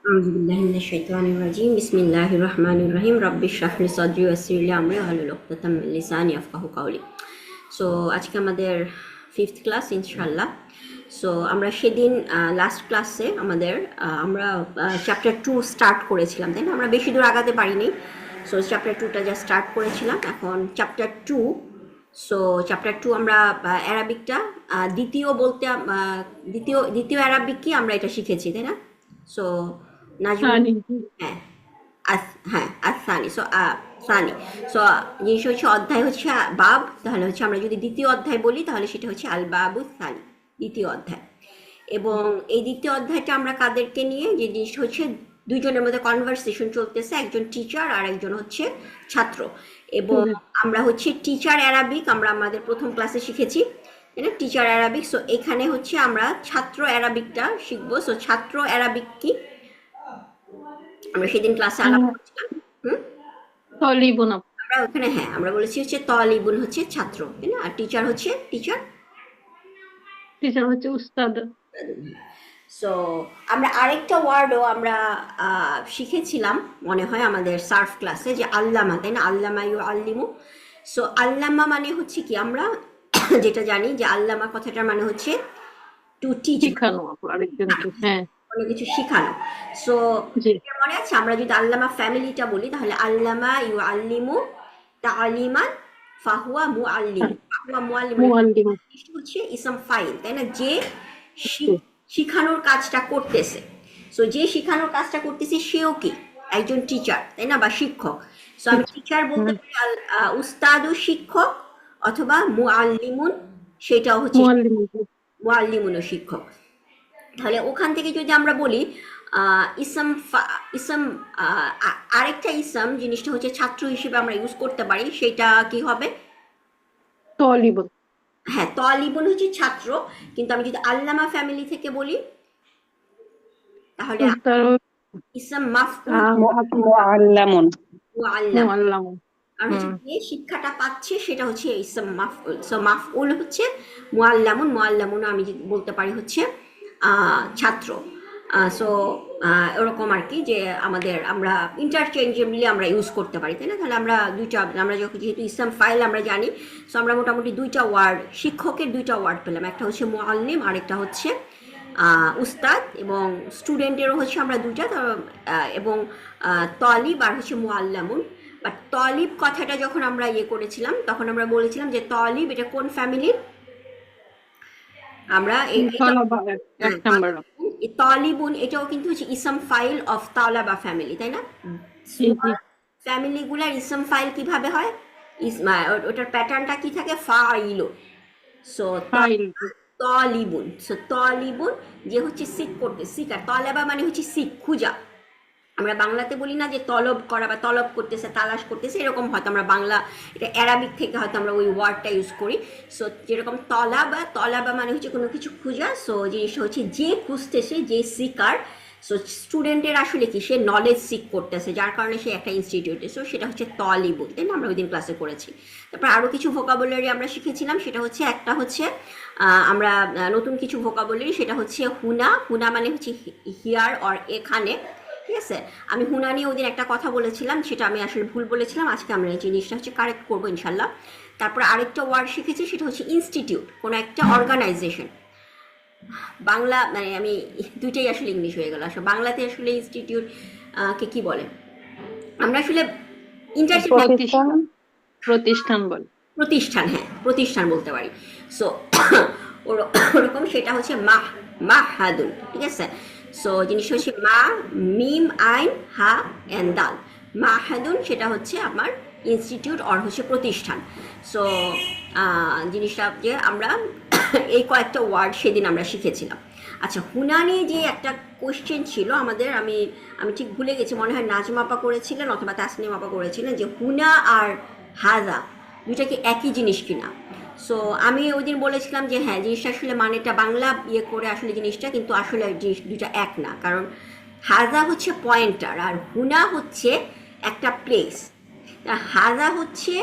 أعوذ بالله من الشيطان الرجيم بسم الله الرحمن الرحيم رب اشرح لي صدري ويسر لي أمري واحلل عقدة من লিসানি ইয়াফকাহু কাওলি। So আজকে আমাদের fifth class ইনশাআল্লাহ। সো আমরা সেদিন লাস্ট ক্লাসে আমরা চ্যাপ্টার 2 স্টার্ট করেছিলাম, তাই না? আমরা বেশি দূর আগাতে পারিনি। সো চ্যাপ্টার 2টা যা স্টার্ট করেছিলাম, এখন চ্যাপ্টার 2। সো চ্যাপ্টার 2 আমরা অ্যারাবিকটা দ্বিতীয় বলতে দ্বিতীয় অ্যারাবিক কি আমরা এটা শিখেছি, তাই না? সো নাজমুল, সানি। হ্যাঁ, হ্যাঁ আসানি। সো সানি। সো জিনিস হচ্ছে অধ্যায় হচ্ছে বাব, তাহলে হচ্ছে আমরা যদি দ্বিতীয় অধ্যায় বলি তাহলে সেটা হচ্ছে আল বাবু সানি, দ্বিতীয় অধ্যায়। এবং এই দ্বিতীয় অধ্যায়টা আমরা কাদেরকে নিয়ে, যে জিনিসটা হচ্ছে দুইজনের মধ্যে কনভারসেশন চলতেছে, একজন টিচার আর একজন হচ্ছে ছাত্র। এবং আমরা হচ্ছে টিচার অ্যারাবিক আমরা আমাদের প্রথম ক্লাসে শিখেছি, তাই না? Teacher Arabic. সো এখানে হচ্ছে আমরা ছাত্র অ্যারাবিকটা শিখবো। সো ছাত্র অ্যারাবিক কি আমরা সেদিন ক্লাসে আলাপ করছিলাম। হুম, তলিবুন আপু। আমরা ওখানে, হ্যাঁ, আমরা বলেছি হচ্ছে তলিবুন হচ্ছে ছাত্র, তাই না? আর টিচার হচ্ছে টিচার। টিচার হচ্ছে উস্তাদ। সো আমরা আরেকটা ওয়ার্ডও আমরা শিখেছিলাম মনে হয় আমাদের সার্ফ ক্লাসে, যে আল্লামা, তাই না? আল্লামা ইউ আল্লিমু। সো আল্লামা মানে হচ্ছে কি, আমরা যেটা জানি যে আল্লামা কথাটার মানে হচ্ছে টু টিচ, শিখানো আপু আরেকজনকে। হ্যাঁ, কোনো কিছু শিখানো। সো জি। মনে আছে আমরা যদি আল্লামা ফ্যামিলিটা বলি তাহলে আল্লামা ইউ আল্লিমু তালিমান ফাহুয়া মুআল্লিম। ফাহুয়া মুআল্লিম মানে মুআল্লিম। হচ্ছে ইসম ফাইল, তাই না? যে শিখানোর কাজটা করতেছে। সো যে শিখানোর কাজটা করতেছে সেও কি একজন টিচার, তাই না? বা শিক্ষক। সো আমি টিচার বলতে পারি উস্তাদু শিক্ষক, অথবা মুআল্লিমুন সেটাও হচ্ছে মুআল্লিম। মুআল্লিমুনও শিক্ষক। তাহলে ওখান থেকে যদি আমরা বলি ইসম ইসম আরেকটা ইসম জিনিসটা হচ্ছে ছাত্র হিসেবে আমরা ইউজ করতে পারি, সেটা কি হবে? তলিবুন। হ্যাঁ, তালিবুন হচ্ছে ছাত্র, কিন্তু আমি যদি আল্লামা ফ্যামিলি থেকে বলি তাহলে তার ইসম মাফউল মুআল্লামুন। মুআল্লাম। মুআল্লাম। আর হচ্ছে যে শিক্ষাটা পাচ্ছে সেটা হচ্ছে ইসম মাফউল। সো মাফউল হচ্ছে মুআল্লামুন, মুআল্লামুন আমি বলতে পারি হচ্ছে ছাত্র। সো এরকম আর কি, যে আমরা ইন্টারচেঞ্জেবলি আমরা ইউজ করতে পারি, তাই না? তাহলে আমরা আমরা যখন যেহেতু ইসলাম ফাইল আমরা জানি, সো আমরা মোটামুটি দুইটা ওয়ার্ড, শিক্ষকের দুইটা ওয়ার্ড পেলাম, একটা হচ্ছে মুআল্লিম আর একটা হচ্ছে উস্তাদ। এবং স্টুডেন্টেরও হচ্ছে আমরা দুইটা, এবং তলিব আর হচ্ছে মুআল্লামুন। বাট তলিব কথাটা যখন আমরা করেছিলাম তখন আমরা বলেছিলাম যে তলিব এটা কোন ফ্যামিলির? আমরা তলাবা এক নাম্বার। তালিবুন এটাও কিন্তু হচ্ছে ইসম ফাইল অফ তালাবা ফ্যামিলি, তাই না? জি জি। ফ্যামিলি গুলার ইসম ফাইল কিভাবে হয়? ওটার প্যাটার্নটা কি থাকে? ফাইলো। সো ফাইল। তালিবুন। সো তালিবুন যে হচ্ছে সিক করতে, সিক, আর তালাবা মানে হচ্ছে সিক, খুঁজা। আমরা বাংলাতে বলি না যে তলব করা বা তলব করতেছে, তালাশ করতেছে, এরকম হয়তো আমরা বাংলা, এটা অ্যারাবিক থেকে হয়তো আমরা ওই ওয়ার্ডটা ইউজ করি। সো যেরকম তলাবা মানে হচ্ছে কোনো কিছু খোঁজা। সো জিনিসটা হচ্ছে যে খুঁজতেছে, যে সিকার। সো স্টুডেন্টের আসলে কি, সে নলেজ সিক করতেছে, যার কারণে সে একটা ইনস্টিটিউটে। সো সেটা হচ্ছে তলিবুন, তাই না? আমরা ওই দিন ক্লাসে করেছি। তারপর আরও কিছু ভোকাবুলারি আমরা শিখেছিলাম, সেটা হচ্ছে একটা হচ্ছে আমরা নতুন কিছু ভোকাবুলারি, সেটা হচ্ছে হুনা। হুনা মানে হচ্ছে হিয়ার অর এখানে, ঠিক আছে? আমি হুনা নিয়ে ওদিন একটা কথা বলেছিলাম, সেটা আমি আসলে ভুল বলেছিলাম, আজকে আমরা এই জিনিসটা হচ্ছে কারেক্ট করবো ইনশাল্লাহ। তারপর আরেকটা ওয়ার্ড শিখেছি, সেটা হচ্ছে ইনস্টিটিউট, কোনো একটা অর্গানাইজেশন। বাংলা মানে আমি দুইটাই আসলে ইংলিশ হয়ে গেল। আসলে বাংলাতে আসলে ইনস্টিটিউট কে কি বলে? আমরা আসলে প্রতিষ্ঠান। প্রতিষ্ঠান বলে। প্রতিষ্ঠান, হ্যাঁ, প্রতিষ্ঠান বলতে পারি। সো ওরকম সেটা হচ্ছে মাহাদুন, ঠিক আছে? সো জিনিসটা হচ্ছে মিম আইন হা এন দাল। মাহাদুন সেটা হচ্ছে আমার ইনস্টিটিউট অর হচ্ছে প্রতিষ্ঠান। সো জিনিসটা যে আমরা এই কয়েকটা ওয়ার্ড সেদিন আমরা শিখেছিলাম। আচ্ছা, হুনা নিয়ে যে একটা কোয়েশ্চেন ছিল আমাদের, আমি ঠিক ভুলে গেছি, মনে হয় নাজমা আপা করেছিলেন অথবা তাসনিম আপা করেছিলেন, যে হুনা আর হাজা দুইটা কি একই জিনিস কিনা। সো আমি ওই দিন বলেছিলাম যে হ্যাঁ, জিনিসটা আসলে মানেটা বাংলা করে আসলে জিনিসটা, কিন্তু আসলে জিনিস দুইটা এক না। কারণ হাজা হচ্ছে পয়েন্টার আর হুনা হচ্ছে একটা প্লেস। হাজা হচ্ছে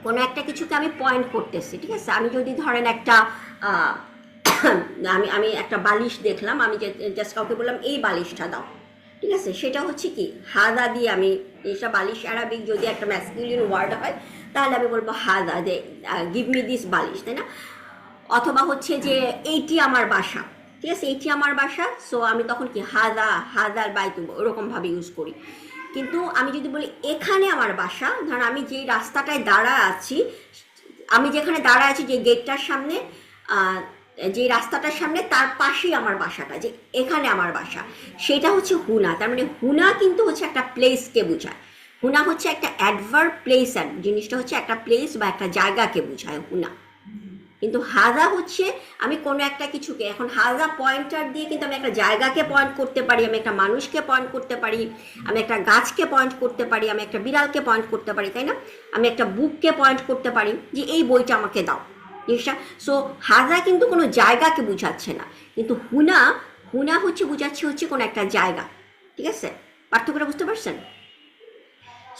কোনো একটা কিছুকে আমি পয়েন্ট করতেছি, ঠিক আছে? আমি যদি ধরেন একটা আমি একটা বালিশ দেখলাম, আমি জাস্ট কাউকে বললাম এই বালিশটা দাও, ঠিক আছে, সেটা হচ্ছে কি হাদা দিয়ে আমি জিনিসটা বালিশ অ্যারাবিক যদি একটা ম্যাসকুলিন ওয়ার্ড হয় তাহলে আমি বলবো হাদা দে, গিভ মি দিস বালিশ, তাই না? অথবা হচ্ছে যে এইটি আমার বাসা, ঠিক আছে, এইটি আমার বাসা, সো আমি তখন কি হাদা হাদার বাইতু ওরকম ভাবে ইউজ করি। কিন্তু আমি যদি বলি এখানে আমার বাসা, ধর আমি যেই রাস্তাটায় দাঁড়া আছি, আমি যেখানে দাঁড়া আছি যে গেটটার সামনে, যে রাস্তাটার সামনে তার পাশেই আমার বাসাটা, যে এখানে আমার বাসা, সেটা হচ্ছে হুনা। তার মানে হুনা কিন্তু হচ্ছে একটা প্লেসকে বোঝায়। হুনা হচ্ছে একটা অ্যাডভার্ব প্লেস, জিনিসটা হচ্ছে একটা প্লেস বা একটা জায়গাকে বোঝায় হুনা। কিন্তু হাজা হচ্ছে আমি কোনো একটা কিছুকে, এখন হাজা পয়েন্টার দিয়ে কিন্তু আমি একটা জায়গাকে পয়েন্ট করতে পারি, আমি একটা মানুষকে পয়েন্ট করতে পারি, আমি একটা গাছকে পয়েন্ট করতে পারি, আমি একটা বিড়ালকে পয়েন্ট করতে পারি, তাই না? আমি একটা বুককে পয়েন্ট করতে পারি যে এই বইটা আমাকে দাও, জিনিসটা। সো হাজা কিন্তু কোনো জায়গাকে বুঝাচ্ছে না, কিন্তু হুনা, হুনা হচ্ছে বুঝাচ্ছে হচ্ছে কোনো একটা জায়গা। ঠিক আছে, পার্থক্যটা বুঝতে পারছেন?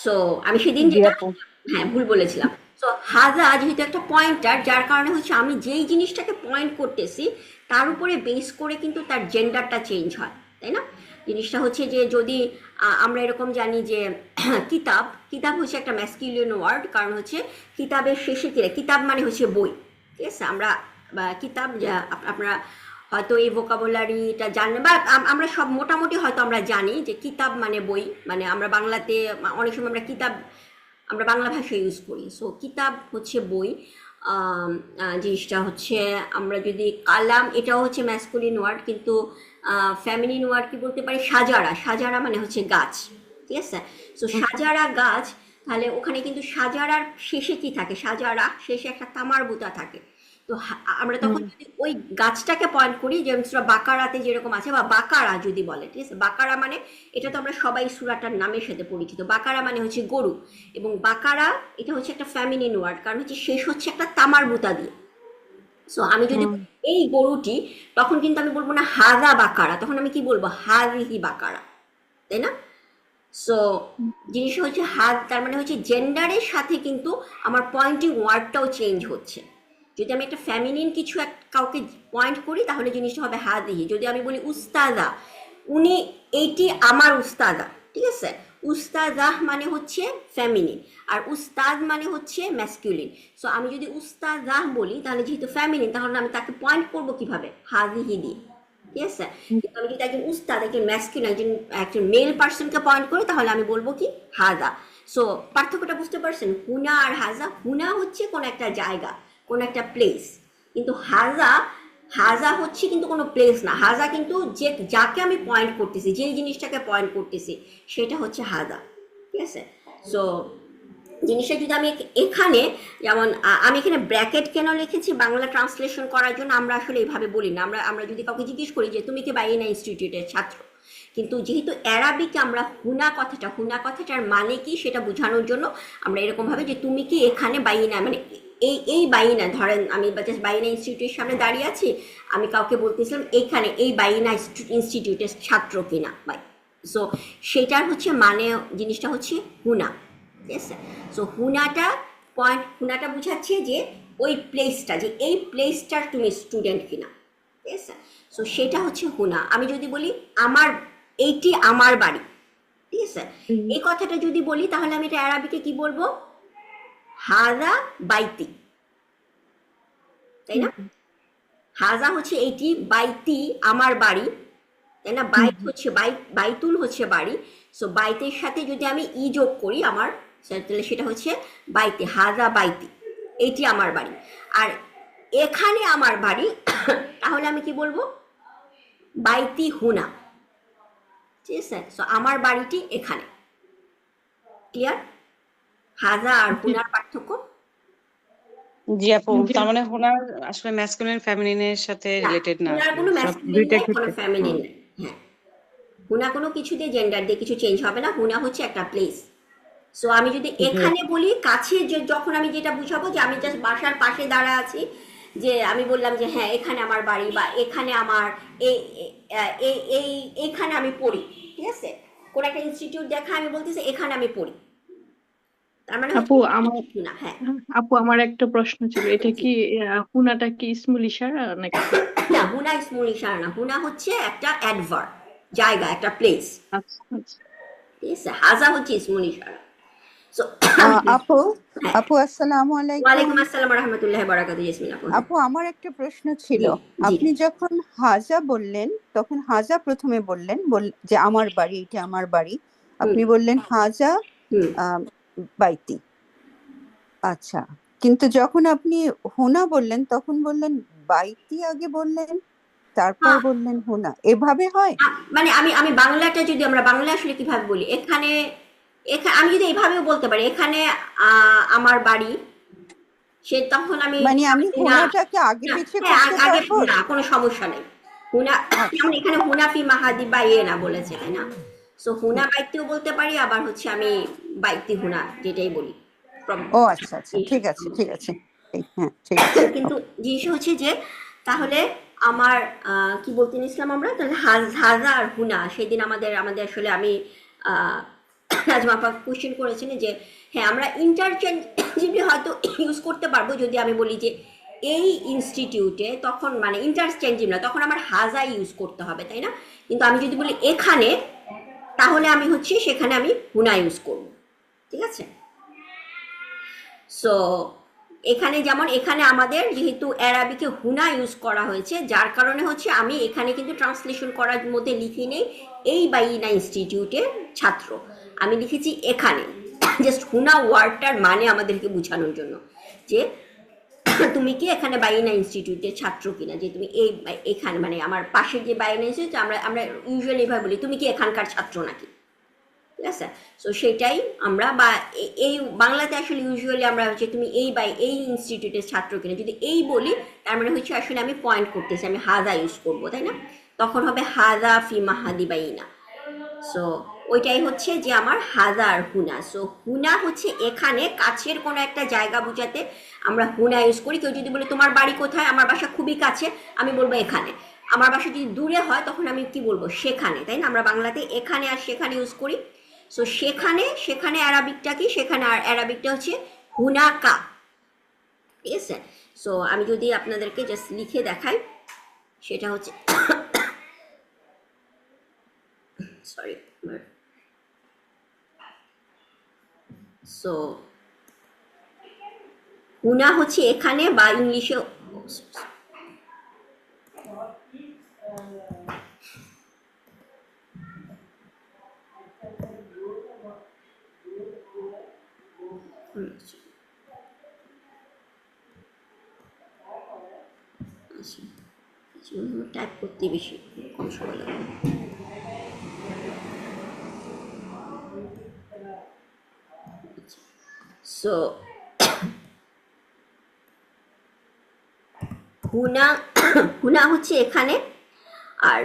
সো আমি সেদিন জি যেটা, আপু। হ্যাঁ ভুল বলেছিলাম। সো হাজা যেহেতু একটা পয়েন্টার, যার কারণে হচ্ছে আমি যেই জিনিসটাকে পয়েন্ট করতেছি তার উপরে বেস করে কিন্তু তার জেন্ডারটা চেঞ্জ হয়, তাই না? জিনিসটা হচ্ছে যে যদি আমরা এরকম জানি যে কিতাব, কিতাব হচ্ছে একটা ম্যাসকিউলিন ওয়ার্ড, কারণ হচ্ছে কিতাবের শেষে কি, কিতাব মানে হচ্ছে বই, ঠিক আছে? আমরা বা কিতাব আপনারা হয়তো এই ভোকাবুলারিটা জানেন, বা আমরা সব মোটামুটি হয়তো আমরা জানি যে কিতাব মানে বই, মানে আমরা বাংলাতে অনেক সময় আমরা কিতাব আমরা বাংলা ভাষা ইউজ করি। সো কিতাব হচ্ছে বই। জিনিসটা হচ্ছে আমরা যদি কালাম, এটাও হচ্ছে ম্যাসকুলিন ওয়ার্ড, কিন্তু ফ্যামিলিন ওয়ার্ড কি বলতে পারি, সাজারা, সাজারা মানে হচ্ছে গাছ, ঠিক আছে? সো সাজারা গাছ, তাহলে ওখানে কিন্তু সাজারার শেষে কি থাকে, সাজারা শেষে একটা তামার বুতা থাকে। তো আমরা তখন যদি ওই গাছটাকে পয়েন্ট করি, যেমন সূরা বাকারাতে যেরকম আছে, বা বাকারা যদি বলে, ঠিক আছে, বাকারা মানে, এটা তো আমরা সবাই সূরাটার নামের সাথে পরিচিত, বাকারা মানে হচ্ছে গরু, এবং বাকারা এটা হচ্ছে একটা ফ্যামিলিন ওয়ার্ড, কারণ হচ্ছে শেষ হচ্ছে একটা তামার বুতা দিয়ে। সো আমি যদি বলি এই গরুটি, তখন কিন্তু আমি বলবো না হাজা বাকারা, তখন আমি কি বলবো, হাজিহি বাকারা, তাই না? সো জিনিস হচ্ছে হাত, তার মানে হচ্ছে জেন্ডারের সাথে কিন্তু আমার পয়েন্টিং ওয়ার্ডটাও চেঞ্জ হচ্ছে। যদি আমি একটা ফ্যামিলিন কিছু কাউকে পয়েন্ট করি তাহলে জিনিসটা হবে হাদিহি। যদি আমি বলি উস্তাদা, উনি, এইটি আমার উস্তাদা, ঠিক আছে? উস্তাদাহ মানে হচ্ছে ফ্যামিলিন, আর উস্তাদ মানে হচ্ছে ম্যাসকুলিন। সো আমি যদি উস্তাদাহ বলি তাহলে যেহেতু ফ্যামিলিন, তাহলে আমি তাকে পয়েন্ট করবো কিভাবে, হাদিহি দিয়ে, ঠিক আছে? কিন্তু আমি যদি একজন উস্তাদ, একজন ম্যাসকুলিন, একজন একজন মেল পার্সনকে পয়েন্ট করি তাহলে আমি বলবো কি হাজা। সো পার্থক্যটা বুঝতে পারছেন, হুনা আর হাজা? হুনা হচ্ছে কোন একটা জায়গা, কোন একটা প্লেস, কিন্তু হাজা, হাজা হচ্ছে কিন্তু কোনো প্লেস না। হাজা কিন্তু যে যাকে আমি পয়েন্ট করতেছি, যেই জিনিসটাকে পয়েন্ট করতেছি সেটা হচ্ছে হাজা, ঠিক আছে? সো জিনিসটা যদি আমি এখানে, যেমন আমি এখানে ব্র্যাকেট কেন লিখেছি বাংলা ট্রান্সলেশন করার জন্য, আমরা আসলে এইভাবে বলি না। আমরা আমরা যদি কাউকে জিজ্ঞেস করি যে তুমি কি বাইনা ইনস্টিটিউটের ছাত্র, কিন্তু যেহেতু অ্যারাবিকে আমরা হুনা কথাটা, হুনা কথাটার মানে কি সেটা বোঝানোর জন্য আমরা এরকম ভাবে যে তুমি কি এখানে বাইনা, মানে এই এই বাইনা, ধরেন আমি জাস্ট বাইনা ইনস্টিটিউটের সামনে দাঁড়িয়ে আছি, আমি কাউকে বলতেছিলাম এইখানে এই বাইনা ইনস্টিটিউটের ছাত্র কিনা, বাই। সো সেটার হচ্ছে মানে, জিনিসটা হচ্ছে হুনা, ঠিক আছে? সো হুনাটা পয়েন্ট, হুনাটা বোঝাচ্ছে যে ওই প্লেসটা, যে এই প্লেসটার তুমি স্টুডেন্ট কিনা, ঠিক আছে? সো সেটা হচ্ছে হুনা। আমি যদি বলি আমার, এইটি আমার বাড়ি, ঠিক আছে, এই কথাটা যদি বলি তাহলে আমি এটা অ্যারাবিকে কি বলবো, হাজা বাইতি, তাই না? হাজা হচ্ছে এইটি, বাইতি আমার বাড়ি, তাই না? বাইত হচ্ছে বাইতুল হচ্ছে বাড়ি। সো বাইতের সাথে যদি আমি ই যোগ করি আমার, তাহলে সেটা হচ্ছে বাইতে, হাজা বাইতি, এইটি আমার বাড়ি। আর এখানে আমার বাড়ি তাহলে আমি কি বলবো, বাইতি হুনা, ঠিক আছে? সো আমার বাড়িটি এখানে। ক্লিয়ার হাজা আর হুনার পার্থক্য? জি আপু, তার মানে হোনার আসলে ম্যাসকুলিন ফেমিনিনের সাথে না, রিলেটেড না, হুনার আসলে কোনো সব ম্যাসকুলিন দুইটা নাই, কোনো ক্ষেত্রে। ফ্যামিলিন নাই। হ্যাঁ, হুনা কোনো কিছু দিয়ে, জেন্ডার দিয়ে কিছু চেঞ্জ হবে না। হুনা হচ্ছে একটা প্লেস। সো আমি যদি জি এখানে বলি কাছে, যে যখন আমি যেটা বুঝাবো যে আমি জাস্ট বাসার পাশে দাঁড়া আছি, যে আমি বললাম যে হ্যাঁ এখানে আমার বাড়ি, বা এখানে আমার এইখানে আমি পড়ি, ঠিক আছে? কোন একটা ইনস্টিটিউট দেখা আমি বলতেছি এখানে আমি পড়ি, তার মানে আপু হচ্ছে আমার না। হ্যাঁ, আপু আমার একটা প্রশ্ন ছিল, এটা জি। কি হুনাটা কি ইসমুল ইশারা নাকি? না, হুনা ইসমুল ইশারা না, হুনা হচ্ছে একটা অ্যাডভার্ব, জায়গা, একটা প্লেস। আচ্ছা আচ্ছা। ঠিক আছে, হাজা হচ্ছে ইসমুল ইশারা। সো আপু হ্যাঁ, আপু আসসালামু আলাইকুম। ওয়ালাইকুম আসসালাম ওয়া রাহমাতুল্লাহি ওয়া বারাকাতুহু। ইয়াসমিন আপু, হ্যাঁ। আপু আমার একটা প্রশ্ন ছিল। জি জি আপনি যখন হাজা বললেন তখন হাজা প্রথমে বললেন যে আমার বাড়ি, এটা আমার বাড়ি। হুম আপনি বললেন হাজা হুম। আহ, বাইতি। আচ্ছা, কিন্তু যখন আপনি হুনা বললেন তখন বললেন বাইতি আগে বললেন, তারপর হ্যাঁ, বললেন হুনা, এভাবে হয়? মানে আমি আমি বাংলাটা যদি আমরা বাংলা আসলে কিভাবে বলি, এখানে আমি যদি এইভাবেও বলতে পারি, এখানে আমার বাড়ি, সে তখন আমি মানে আমি না, হুনাটাকে আগে না, পিছে হ্যাঁ, করতে আগে পারবো? না, কোনো সমস্যা নেই। হুনা, যেমন আচ্ছা এখানে হুনাফি মাহাদি বা না বলেছে, তাই না? সো হুনা বাইতিও বলতে পারি, আবার হচ্ছে আমি বাইতি হুনা যেটাই বলি। ও আচ্ছা আচ্ছা, ঠিক আছে ঠিক আছে। হ্যাঁ ঠিক আছে। কিন্তু জিনিস হচ্ছে যে, তাহলে আমার কি বলতে নিছিলাম আমরা, তাহলে হাজা আর হুনা, সেদিন আমাদের আমাদের আসলে আমি আহ, নাজমা আপা কোশ্চেন করেছেন যে হ্যাঁ আমরা ইন্টারচেঞ্জেবলি হয়তো ইউজ করতে পারবো, যদি আমি বলি যে এই ইনস্টিটিউটে, তখন মানে ইন্টারচেঞ্জেবল না, তখন আমার হাজা ইউজ করতে হবে, তাই না? কিন্তু আমি যদি বলি এখানে, তাহলে আমি হচ্ছে সেখানে আমি হুনা ইউজ করব। ঠিক আছে? সো এখানে যেমন, এখানে আমাদের যেহেতু অ্যারাবিকে হুনা ইউজ করা হয়েছে, যার কারণে হচ্ছে আমি এখানে কিন্তু ট্রান্সলেশন করার মধ্যে লিখি নেই এই বাইনা ইনস্টিটিউটের ছাত্র, আমি লিখেছি এখানে। জাস্ট হুনা ওয়ার্ডটার মানে আমাদেরকে বোঝানোর জন্য যে তুমি কি এখানে বাইনা ইনস্টিটিউটের ছাত্র কিনা, যে তুমি এই এখানে মানে আমার পাশের যে বাইনা ইনস্টিটিউট, আমরা আমরা ইউজুয়ালি এভাবে বলি তুমি কি এখানকার ছাত্র নাকি। ঠিক আছে? সো সেটাই আমরা, বা এই বাংলাতে আসলে ইউজুয়ালি আমরা হচ্ছে তুমি এই ইনস্টিটিউটের ছাত্র কিনা, যদি এই বলি তার মানে হচ্ছে আসলে আমি পয়েন্ট করতেছি, আমি হাজা ইউজ করবো, তাই না? তখন হবে হাজা ফি মাহাদি বাইনা। সো ওইটাই হচ্ছে যে আমার হাজা আর হুনা। সো হুনা হচ্ছে এখানে কাছের কোনো একটা জায়গা বোঝাতে আমরা হুনা ইউজ করি। কেউ যদি বলে তোমার বাড়ি কোথায়, আমার বাসা খুবই কাছে, আমি বলবো এখানে। আমার বাসা যদি দূরে হয় তখন আমি কি বলবো, সেখানে, তাই না? আমরা বাংলাতে এখানে আর সেখানে ইউজ করি। সো সেখানে, সেখানে অ্যারাবিকটা কি, সেখানে আর অ্যারাবিকটা হচ্ছে হুনাকা। ঠিক আছে? সো আমি যদি আপনাদেরকে জাস্ট লিখে দেখাই, সেটা হচ্ছে সরি, সো হুনা হচ্ছে এখানে, বা ইংলিশে টাইপ করতে বেশি কম সময় লাগে। সো হুনা, হুনা হচ্ছে এখানে, আর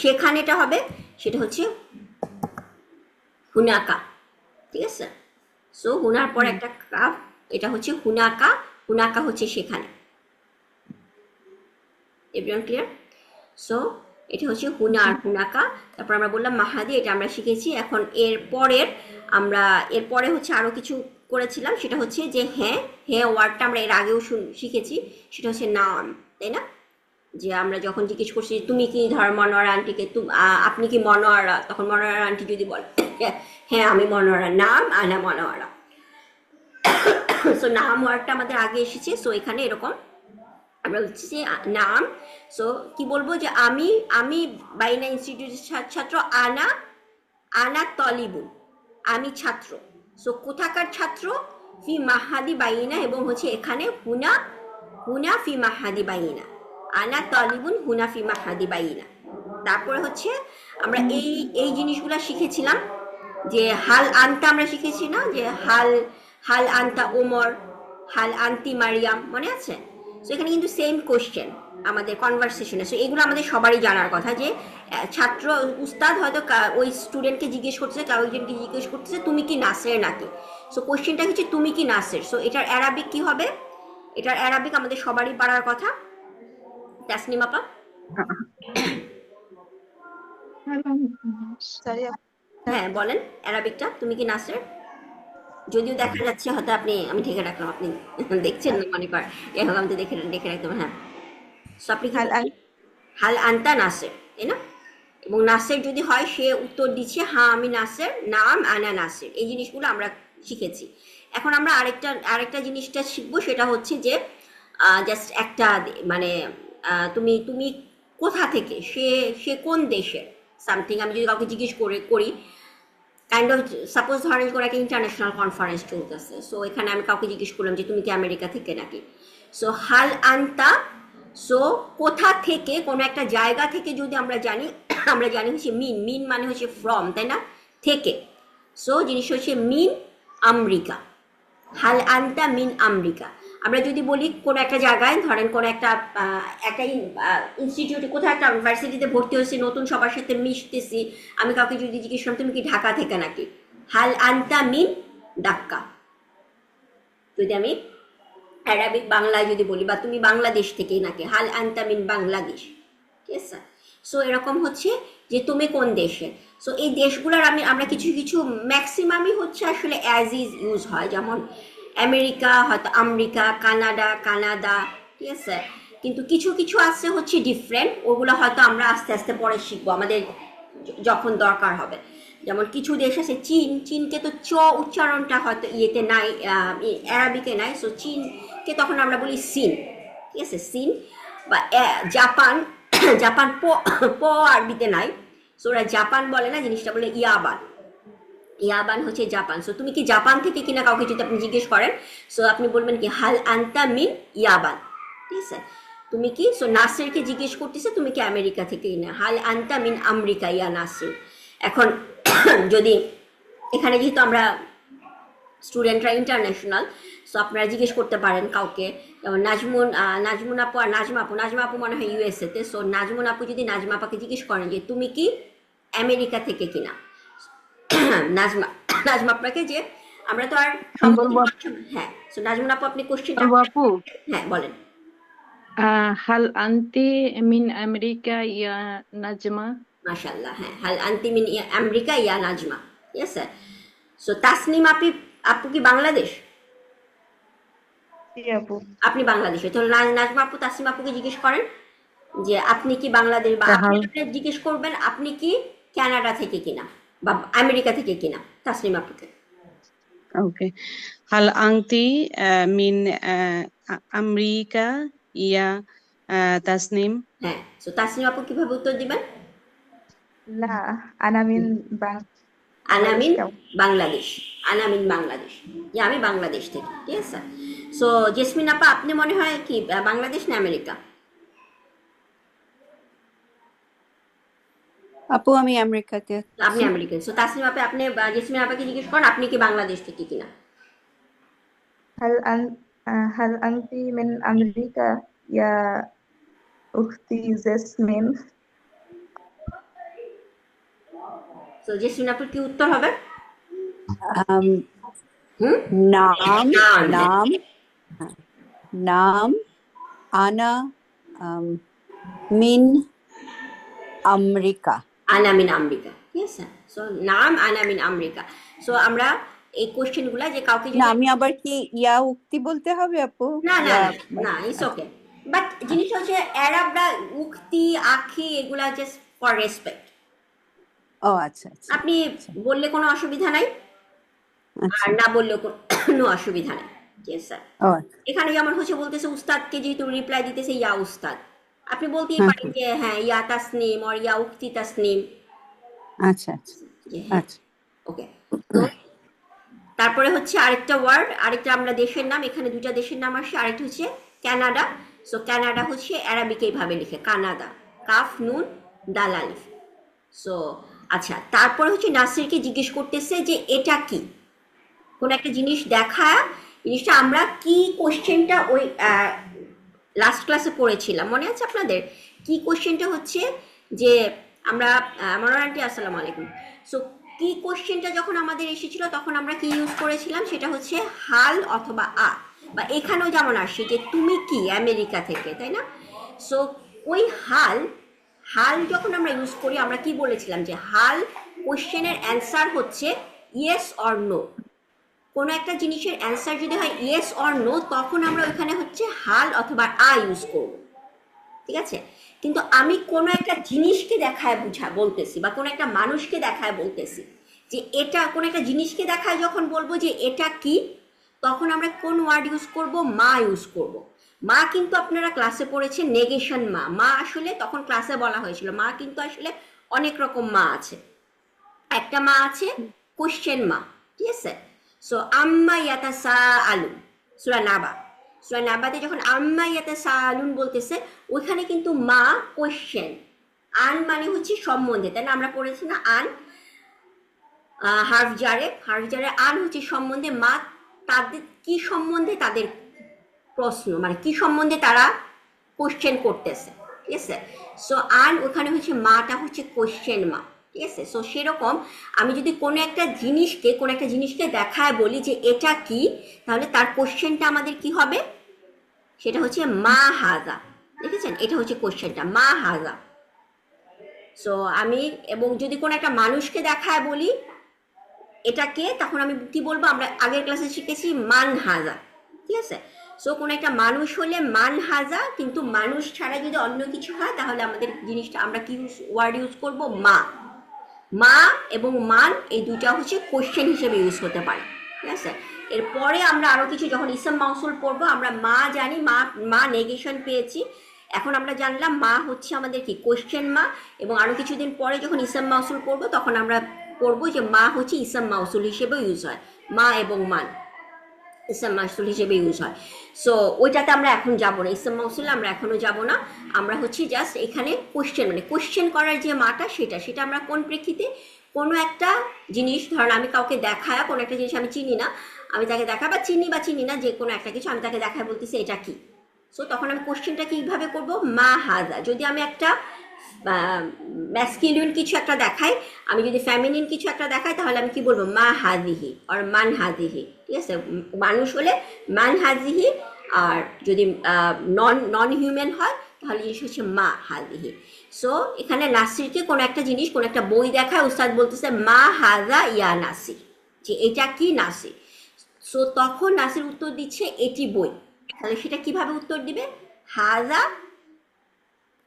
সেখানেটা হবে, সেটা হচ্ছে হুনাকা। ঠিক আছে? সো হুনার পর একটা কাফ, এটা হচ্ছে হুনাকা, হুনাকা হচ্ছে সেখানে। Everyone clear? সো এটা হচ্ছে হুনা আর হুনাকা। তারপর আমরা বললাম মাহাদি, এটা আমরা শিখেছি। এখন এর পরের, আমরা এরপরে হচ্ছে আরো কিছু করেছিলাম, সেটা হচ্ছে যে হ্যাঁ, হ্যাঁ ওয়ার্ডটা আমরা এর আগেও শিখেছি, সেটা হচ্ছে নাম, তাই না? যে আমরা যখন জিজ্ঞেস করছি তুমি কি ধর মনোয়ারা আন্টিকে, আপনি কি মনোয়ারা, তখন মনোয়ারা আন্টি যদি বলে হ্যাঁ আমি মনোয়ারা, নাম আনা মনোয়ারা। সো নাম ওয়ার্ডটা আমাদের আগে এসেছে। সো এখানে এরকম আমরা হচ্ছে যে নাম, সো কি বলবো যে আমি আমি বাইনা ইনস্টিটিউটের ছাত্র, আনা আনা তলিবু, আমি ছাত্র। সো কোথাকার ছাত্র, ফি মাহাদি বাইনা, এবং হচ্ছে এখানে হুনা, হুনা ফি মাহাদি বাইনা, আনা তলিবুন হুনা ফি মাহাদি বাইনা। তারপরে হচ্ছে আমরা এই এই জিনিসগুলো শিখেছিলাম, যে হাল আনতা আমরা শিখেছি না, যে হাল হাল আনতা ওমর, হাল আন্তি মারিয়াম, মনে আছে? সো এখানে কিন্তু সেম কোশ্চেন আমাদের কনভারসেশনে। সো এগুলো আমাদের সবারই জানার কথা, যে ছাত্র উস্তাদ হয়তো ওই স্টুডেন্টকে জিজ্ঞেস করতেছে, কারো একজনকে জিজ্ঞেস করতেছে তুমি কি নাসের নাকি। সো কোশ্চেনটা হচ্ছে তুমি কি নাসের। সো এটার অ্যারাবিক কি হবে, এটার অ্যারাবিক আমাদের সবারই পারার কথা। তাসনিম আপা, সরি হ্যাঁ বলেন অ্যারাবিকটা, তুমি কি নাসের। যদিও দেখা যাচ্ছে হয়তো আপনি, আমি ঢেকে রাখলাম, আপনি দেখছেন না মনে কর, যাই হোক আমি তো দেখে দেখে রাখতাম। হ্যাঁ, সো আপনি কি হাল বলছেন? হাল আনতা নাসের, তাই না? এবং নাসের যদি হয় সে উত্তর দিচ্ছে হ্যাঁ আমি নাসের, নাম আনা নাসের। এই জিনিসগুলো আমরা শিখেছি। এখন আমরা আরেকটা জিনিসটা শিখবো, সেটা হচ্ছে যে জাস্ট একটা মানে তুমি তুমি কোথা থেকে, সে সে কোন দেশের সামথিং আমি যদি কাউকে জিজ্ঞেস করি কাইন্ড অফ, সাপোজ ধরেন কোনো একটা ইন্টারন্যাশনাল কনফারেন্স চলতেছে, সো এখানে আমি কাউকে জিজ্ঞেস করলাম যে তুমি কি আমেরিকা থেকে নাকি, সো হাল আনতা, সো কোথা থেকে, কোনো একটা জায়গা থেকে যদি আমরা জানি আমরা জানি হচ্ছে মিন মানে হচ্ছে ফ্রম, তাই না, থেকে। সো জিনিস হচ্ছে মিন আমেরিকা, হাল আনতা মিন আমেরিকা। আমরা যদি বলি কোনো একটা জায়গায়, ধরেন কোনো একটা ইনস্টিটিউটে, কোথাও একটা ইউনিভার্সিটিতে ভর্তি হয়েছি, নতুন সবার সাথে মিশতেছি, আমি কাউকে যদি জিজ্ঞেস করলাম তুমি কি ঢাকা থেকে নাকি, হাল আনতা মিন ঢাকা। যদি আমি অ্যারাবিক বাংলায় যদি বলি, বা তুমি বাংলাদেশ থেকেই নাকি, হাল আনতা মিন বাংলাদেশ, ঠিক আছে। সো এরকম হচ্ছে যে তুমি কোন দেশে। সো এই দেশগুলোর আমরা কিছু কিছু ম্যাক্সিমামই হচ্ছে আসলে অ্যাজ ইজ ইউজ হয়, যেমন আমেরিকা, হয়তো আমেরিকা, কানাডা, ঠিক আছে। কিন্তু কিছু কিছু আছে হচ্ছে ডিফারেন্ট, ওগুলো হয়তো আমরা আস্তে আস্তে পরে শিখবো আমাদের যখন দরকার হবে। যেমন কিছু দেশ আছে চীনকে তো চ উচ্চারণটা হয়তো ইয়েতে নাই, অ্যারাবিকে নাই, সো চীনকে তখন আমরা বলি সিন, ঠিক আছে, সিন। বা জাপান জাপান প আরবিতে নাই, সো ওরা জাপান বলে না, জিনিসটা বলে ইয়াবান হচ্ছে জাপান। সো তুমি কি জাপান থেকে কিনা কাউকে যদি আপনি জিজ্ঞেস করেন, সো আপনি বলবেন কি হাল আনতা মিন ইয়াবান, ঠিক আছে। তুমি কি, সো নাসিরকে জিজ্ঞেস করতেছে তুমি কি আমেরিকা থেকে কিনা, হাল আনতা মিন আমেরিকা ইয়া নাসির। এখন যদি এখানে যেহেতু আমরা স্টুডেন্টরা ইন্টারন্যাশনাল, সো আপনারা জিজ্ঞেস করতে পারেন কাউকে, যেমন নাজমুন আপু আর নাজমা আপু মনে হয় ইউএসএতে। সো নাজমুন আপু যদি নাজমা আপাকে জিজ্ঞেস করেন যে তুমি কি আমেরিকা থেকে কিনা, নাজমা আপনাকে যে আমরা তো আর হ্যাঁ, সো নাজমুন আপু আপনি কোশ্চেনটা, আপু, হ্যাঁ বলেন। হাল আনতি মিন আমেরিকা ইয়া নাজমা? মাশাআল্লাহ, হ্যাঁ, হাল আনতি মিন আমেরিকা ইয়া নাজমা, ঠিক আছে। সো তাসনিম আপু কি বাংলাদেশ? আপু, আপনি বাংলাদেশে, তো নাজমা আপু তাসনিম আপুকে জিজ্ঞেস করেন যে আপনি কি বাংলাদেশ, বা আপনি জিজ্ঞেস করবেন আপনি কি কানাডা থেকে কিনা বা আমেরিকা থেকে কিনা, তাসনিম আপুকে। ওকে, হাল আংতি মিন আমেরিকা ইয়া তাসনিম? হ্যাঁ, সো তাসনিম আপু কিভাবে উত্তর দিবেন? لا أنا من আনামিন بنغلاديش. বাংলাদেশ, আনামিন বাংলাদেশ, যে আমি বাংলাদেশ থেকে, ঠিক আছে। সো জেসমিন আপা আপনি মনে হয় কি বাংলাদেশ না আমেরিকা? আপু আমি আমেরিকাতে আপনি আছি। আমেরিকান। সো তাসনিম আপা আপনি জেসমিন আপাকে জিজ্ঞেস করেন আপনি কি বাংলাদেশ থেকে কিনা। هل أنت من أمريكا يا أختي جاسمين؟ সো জেসমিন আপুর কি উত্তর হবে? আম, হুম, নাম নাম, নাম হ্যাঁ, নাম আনা মিন আমেরিকা। আনামিন আমেরিকা, ঠিক আছে। সো নাম আনামিন আমেরিকা। সো আমরা এই কোশ্চেনগুলা যে কাউকে না যদি, আমি আবার কি ইয়া উক্তি বলতে হবে আপু? না না ইয়া না, ইটস ওকে, বাট জিনিস হচ্ছে অ্যারাবরা উক্তি আখি এগুলা জাস্ট ফর রেসপেক্ট। ও আচ্ছা আচ্ছা আপনি বললে কোনো অসুবিধা নাই, আচ্ছা আর না বললেও কোনো অসুবিধা নেই, ঠিক আছে। ও এখানে যেমন হচ্ছে বলতেছে উস্তাদকে যেহেতু রিপ্লাই দিতেছে ইয়া উস্তাদ, আপনি বলতেই হুম, পারেন যে হ্যাঁ ইয়া তাসনিম আর ইয়া উক্তি তাসনিম, আচ্ছা আচ্ছা যে হ্যাঁ, আচ্ছা ওকে। তো তারপরে হচ্ছে আরেকটা ওয়ার্ড, আরেকটা আমরা দেশের নাম, এখানে দুটা দেশের নাম আসে, আরেকটা হচ্ছে কানাডা। সো কানাডা হচ্ছে অ্যারাবিক এইভাবে লিখে কানাডা, কাফ নুন দাল আলিফ। সো আচ্ছা, তারপরে হচ্ছে নাসিরকে জিজ্ঞেস করতেছে যে এটা কি, কোন একটা জিনিস দেখা, জিনিসটা আমরা কি, কোশ্চেনটা ওই লাস্ট ক্লাসে পড়েছিলাম মনে আছে আপনাদের? কি কোশ্চেনটা হচ্ছে যে আমরা মনোয়ার আন্টি আসসালামু আলাইকুম। সো কি কোশ্চেনটা যখন আমাদের এসেছিল তখন আমরা কি ইউজ করেছিলাম, সেটা হচ্ছে হাল অথবা বা এখানেও যেমন আসে যে তুমি কি আমেরিকা থেকে, তাই না। সো ওই হাল যখন আমরা ইউজ করি আমরা কি বলেছিলাম যে হাল কোশ্চেনের অ্যান্সার হচ্ছে ইয়েস অর নো। কোনো একটা জিনিসের অ্যান্সার যদি হয় ইয়েস অর নো তখন আমরা ওইখানে হচ্ছে হাল অথবা ইউজ করব, ঠিক আছে? কিন্তু আমি কোনো একটা জিনিসকে দেখায় বলতেছি, বা কোনো একটা মানুষকে দেখায় বলতেছি যে এটা, কোনো একটা জিনিসকে দেখায় যখন বলবো যে এটা কি, তখন আমরা কোন ওয়ার্ড ইউজ করব? মা ইউজ করব। মা কিন্তু আপনারা ক্লাসে পড়েছেন নেগেশন মা। মা আসলে তখন ক্লাসে বলা হয়েছিল মা কিন্তু আসলে অনেক রকম মা আছে। একটা মা আছে কোশ্চেন মা, ঠিক আছে? সো আম্মা ইয়াতাসা আলু, সূরা নাবা, সূরা নাবাতে যখন আম্মা ইয়াতাসা আলুন বলতেছে, ওইখানে কিন্তু মা কোশ্চেন, আন মানে হচ্ছে সম্বন্ধে, তাই না? আমরা পড়েছি না আন, হার্ফ জারে আন হচ্ছে সম্বন্ধে, মা তাদের কি সম্বন্ধে, তাদের প্রশ্ন, মানে কি সম্বন্ধে তারা কোশ্চেন করতেছে, ঠিক আছে? সো আন ওখানে হচ্ছে মাটা হচ্ছে কোশ্চেন মা, ঠিক আছে? সো সেরকম আমি যদি কোনো একটা জিনিসকে দেখায় বলি যে এটা কি, তাহলে তার কোশ্চেনটা আমাদের কি হবে? সেটা হচ্ছে মা হাজা। দেখেছেন, এটা হচ্ছে কোশ্চেনটা মা হাজা। সো আমি, এবং যদি কোনো একটা মানুষকে দেখায় বলি এটাকে, তখন আমি কি বলবো? আমরা আগের ক্লাসে শিখেছি মান হাজা, ঠিক আছে? সো কোনো একটা মানুষ হলে মান হাজা, কিন্তু মানুষ ছাড়া যদি অন্য কিছু হয় তাহলে আমাদের জিনিসটা আমরা কি ওয়ার্ড ইউজ করব? মা। মা এবং মান এই দুইটা হচ্ছে কোশ্চেন হিসেবে ইউজ হতে পারে, ঠিক আছে? এরপরে আমরা আরো কিছু, যখন ইসম মাউসুল পড়বো, আমরা মা জানি, মা নেগেশন পেয়েছি, এখন আমরা জানলাম মা হচ্ছে আমাদের কি কোশ্চেন মা, এবং আরো কিছুদিন পরে যখন ইসম মাউসুল পড়বো তখন আমরা পড়বো যে মা হচ্ছে ইসম মাউসুল হিসেবে ইউজ হয়, মা এবং মান ইসম মাউসুল হিসেবে ইউজ হয়। সো ওইটাতে আমরা এখন যাব না, ইসম মাউসুলে আমরা এখনো যাব না। আমরা হচ্ছে জাস্ট এখানে কোশ্চেন, মানে কোশ্চেন করার যে মাটা, সেটা আমরা কোন প্রেক্ষিতে, কোনো একটা জিনিস, ধরেন আমি কাউকে দেখায়, কোনো একটা জিনিস আমি চিনি না, আমি তাকে দেখা, বা চিনি না, যে কোনো একটা কিছু আমি তাকে দেখায় বলতেছি এটা কি। সো তখন আমি কোশ্চেনটা কিভাবে করব? মা হাজা। যদি আমি একটা ম্যাসকিউলিন কিছু একটা দেখাই, আমি যদি ফ্যামিনিন কিছু একটা দেখাই, তাহলে আমি কি বলবো? মা হাজিহি আর মান হাজিহি, ঠিক আছে? মানুষ হলে মান হাজিহি, আর যদি নন হিউম্যান হয় তাহলে জিনিস হচ্ছে মা হাজিহি। সো এখানে নাসিরকে কোনো একটা জিনিস, কোনো একটা বই দেখায়, উস্তাদ বলতেছে মা হাজা ইয়া নাসির, যে এটা কি নাসির। সো তখন নাসির উত্তর দিচ্ছে এটি বই। তাহলে সেটা কিভাবে উত্তর দিবে? হাজা,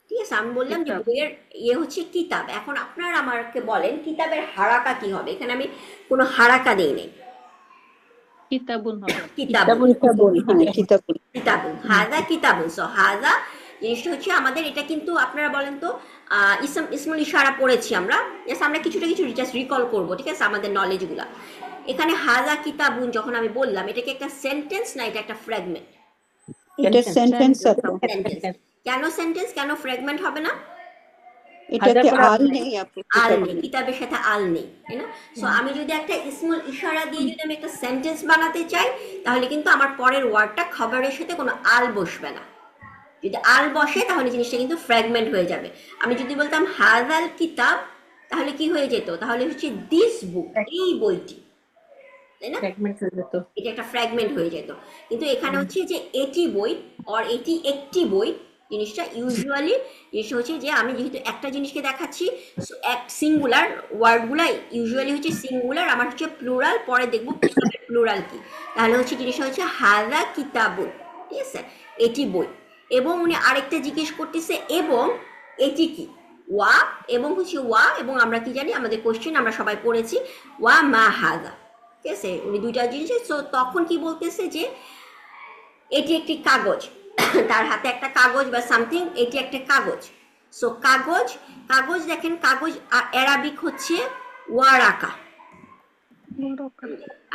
ঠিক আছে? আমি বললাম যে বইয়ের হচ্ছে কিতাব। এখন আপনারা আমাকে বলেন কিতাবের হারাকা কি হবে? এখানে আমি কোনো হারাকা দেই নাই, কিতাবুন হবে। কিতাবুন, কিতাবুন। কিতাবুন, হাজা কিতাবুন। সো হাজা জিনিসটা হচ্ছে আমাদের, এটা কিন্তু আপনারা বলেন তো ইসমুল ইশারা পড়েছি আমরা, আমরা কিছু জাস্ট রিকল করবো, ঠিক আছে, আমাদের নলেজগুলা। এখানে হাজা কিতাবুন যখন আমি বললাম, এটা কি একটা সেন্টেন্স না এটা একটা ফ্র্যাগমেন্ট? এটা সেন্টেন্স সেন্টেন্স। কেন সেন্টেন্স, কেন ফ্র্যাগমেন্ট হবে না? এটাতে আল নেই আপু, আল নেই, কিতাবের সাথে আল নেই, তাই না? সো আমি যদি একটা ইসমুল ইশারা দিয়ে যদি আমি একটা সেন্টেন্স বানাতে চাই, তাহলে কিন্তু আমার পরের ওয়ার্ডটা খবরের সাথে কোনো আল বসবে না। যদি আল বসে তাহলে জিনিসটা কিন্তু ফ্র্যাগমেন্ট হয়ে যাবে। আমি যদি বলতাম হাজাল কিতাব, তাহলে কি হয়ে যেত? তাহলে হচ্ছে দিস বুক, এই বইটি, তাই না? এটা একটা ফ্র্যাগমেন্ট হয়ে যেত। কিন্তু এখানে হচ্ছে যে এটি বই, আর এটি একটি বই, জিনিসটা জিনিসটা হচ্ছে যে আমি যেহেতু একটা জিনিসকে দেখাচ্ছি, এক সিঙ্গুলার, ওয়ার্ডগুলা ইউজুয়ালি হচ্ছে সিঙ্গুলার, আমার হচ্ছে প্লুরাল, পরে দেখবো প্লুরাল কি। তাহলে হচ্ছে জিনিসটা হচ্ছে হাজা কিতাবুন, ঠিক আছে, এটি বই। এবং উনি আরেকটা জিজ্ঞেস করতেছে এবং এটি কি, ওয়া, এবং হচ্ছে ওয়া, এবং আমরা কি জানি, আমাদের কোশ্চেন আমরা সবাই পড়েছি ওয়া মা হাজা, ঠিক আছে, উনি দুইটা জিনিস। সো তখন কি বলতেছে যে এটি একটি কাগজ, তার হাতে একটা কাগজ বা সামথিং, এটি একটা কাগজ। সো কাগজ দেখেন, কাগজ অ্যারাবিক হচ্ছে ওয়ারাকা।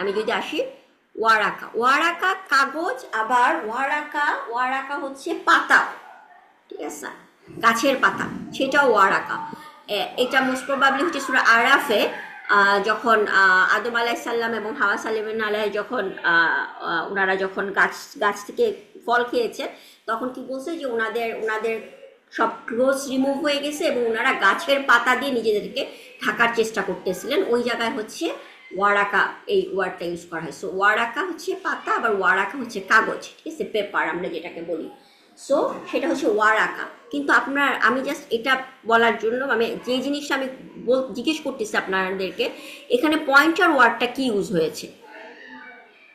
আমি যদি আসি ওয়ারাকা কাগজ, আবার ওয়ারাকা হচ্ছে পাতা, ঠিক আছে, গাছের পাতা, সেটাও ওয়ারাকা। এটা মোস্ট প্রবাবলি হচ্ছে সূরা আরাফে, যখন আদম আলাইসাল্লাম এবং হাওয়া সালাম আলাইহ যখন ওনারা যখন গাছ থেকে ফল খেয়েছে, তখন কি বলছে যে ওনাদের সব ক্লোথস রিমুভ হয়ে গেছে এবং ওনারা গাছের পাতা দিয়ে নিজেদেরকে ঢাকার চেষ্টা করতেছিলেন। ওই জায়গায় হচ্ছে ওয়ারাকা এই ওয়ার্ডটা ইউজ করা হয়। সো ওয়ারাকা হচ্ছে পাতা, আবার ওয়ারাকা হচ্ছে কাগজ, ঠিক আছে, পেপার আমরা যেটাকে বলি। সো সেটা হচ্ছে ওয়ারাকা। কিন্তু আমি জাস্ট এটা বলার জন্য, আমি যে জিনিসটা আমি জিজ্ঞেস করতেছি আপনাদেরকে, এখানে পয়েন্টার ওয়ার্ডটা কি ইউজ হয়েছে?